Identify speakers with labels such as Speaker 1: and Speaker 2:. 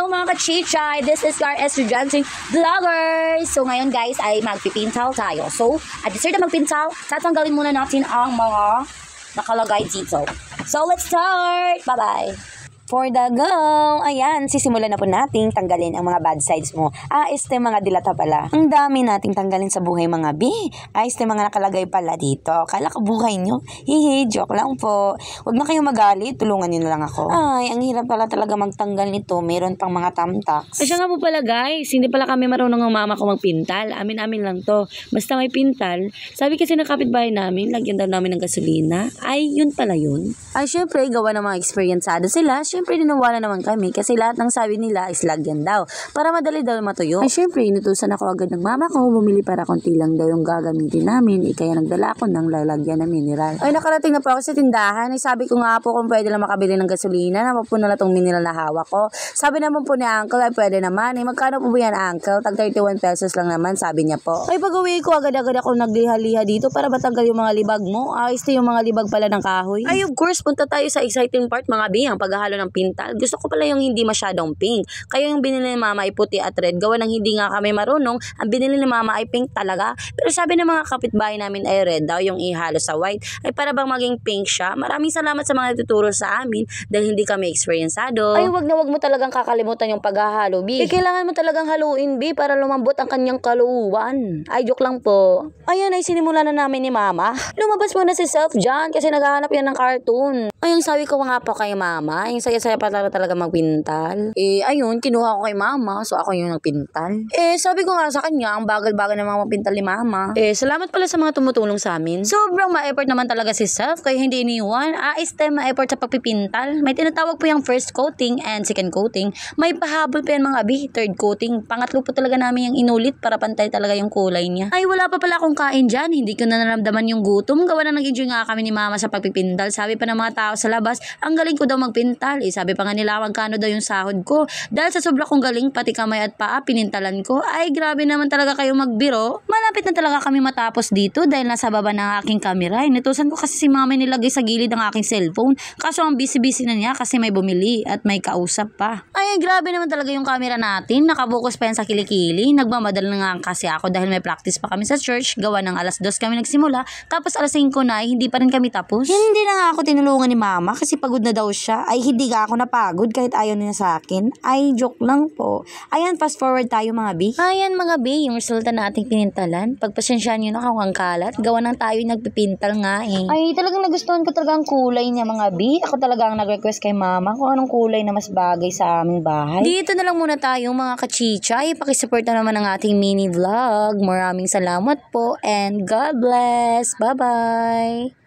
Speaker 1: Hello mga kachichay! This is Car Estudianting Vloggers! So ngayon guys ay magpipintal tayo. So at the start na magpintal, tatanggalin muna natin ang mga nakalagay dito. So let's start! Bye-bye! For the go! Ayan, sisimulan na po nating tanggalin ang mga bad sides mo. Mga dilata pala. Ang dami nating tanggalin sa buhay mga B. Mga nakalagay pala dito. Kala ka buhay nyo? Hihi, joke lang po. Huwag na kayong magalit, tulungan nyo na lang ako. Ay, ang hirap pala talaga magtanggal nito. Meron pang mga tamtaks.
Speaker 2: Siya nga po pala guys, hindi pala kami marunong ng mama ko magpintal. Amin-amin lang to. Basta may pintal. Sabi kasi ng kapitbahay namin, lagyan daw namin ng gasolina. Ay, yun pala yun.
Speaker 1: Ay, syempre, gawa ng mga experienceado sila. Syempre, niniwala naman kami kasi lahat ng sabi nila is lagyan daw. Para madali daw matuyo. Ay, syempre, inutusan ako agad ng mama ko. Bumili para konti lang daw yung gagamitin namin. Kaya nagdala ako ng lalagyan na mineral. Ay, nakarating na po ako sa tindahan. Ay, sabi ko nga po kung pwede lang makabili ng gasolina na po na itong mineral na hawak ko. Sabi naman po ni uncle ay pwede naman. Ay, magkano po ba yan uncle? Tag 31 pesos lang naman, sabi niya po. Ay, pag-uwi ko agad-agad ako nagliha-liha dito para matanggal yung mga libag mo. Ayos yung mga libag pala ng kahoy. Ay, of course, punta tayo sa exciting part mga B, ang paghahalo ng pintal. Gusto ko pala yung hindi masyadong pink. Kaya yung binili ni mama ay puti at red. Gawa ng hindi nga kami marunong. Ang binili ni mama ay pink talaga. Pero sabi ng mga kapitbahay namin ay red daw yung ihalo sa white. Ay para bang maging pink siya. Maraming salamat sa mga tuturo sa amin dahil hindi kami experienceado. Ay wag mo talagang kakalimutan yung paghahalo, B. Kailangan mo talagang haluin, B, para lumambot ang kanyang kaluuan. Ay joke lang po. Ayan ay sinimula na namin ni mama. Lumabas muna si Self dyan kasi naghahanap yan ng cartoon. Ay yung sabi ko nga po kay mama, yung saya-saya pa talaga magpintal. Ayun, kinuha ko kay mama, so ako yung nagpintal. Sabi ko nga sa kanya, ang bagal-bagal ng mga pintal ni mama. Salamat pala sa mga tumutulong sa amin. Sobrang ma-effort naman talaga si Self, kaya hindi iniwan. Ma-effort sa pagpipintal. May tinatawag po yung first coating and second coating. May pahabol pa yan mga B, third coating. Pangatlo po talaga namin yung inulit para pantay talaga yung kulay niya. Ay, wala pa pala akong kain dyan. Hindi ko na naramdaman yung gutom. Gawa na nag-enjoy nga kami ni mama sa pagpipintal. Sabi pa ng mga tao sa labas, ang galing ko daw magpintal. Sabi pa nga nila, magkano daw yung sahod ko. Dahil sa sobra kong galing, pati kamay at paa, pinintalan ko. Ay, grabe naman talaga kayo magbiro. Malapit na talaga kami matapos dito dahil nasa baba ng aking kamera. Inutusan ko kasi si mama nilagay sa gilid ng aking cellphone. Kaso ang busy-busy na niya kasi may bumili at may kausap pa. Ay, grabe naman talaga yung camera natin. Nakabukus pa yan sa kilikili. Nagmamadal na nga kasi ako dahil may practice pa kami sa church. Gawa ng alas 2 kami nagsimula. Tapos alas 5 na, hindi pa rin kami tapos. Hindi na nga ako tinulungan ni mama kasi pagod na daw siya. Ay, hindi nga ako napagod kahit ayaw niya sa akin. Ay, joke lang po. Ayan, fast forward tayo mga B. Ayan mga B, yung resulta na ating pinintalan. Pagpasensyahan nyo na kung ang kalat. Gawa ng tayo nagpipintal nga eh. Ay, talagang nagustuhan ko talaga ang kulay niya mga B. Ako talaga ang nag-request kay mama kung anong kulay na mas bagay sa aming bahay. Dito na lang muna tayo mga kachichay. Pakisupport na naman ang ating mini vlog. Maraming salamat po and God bless. Bye-bye!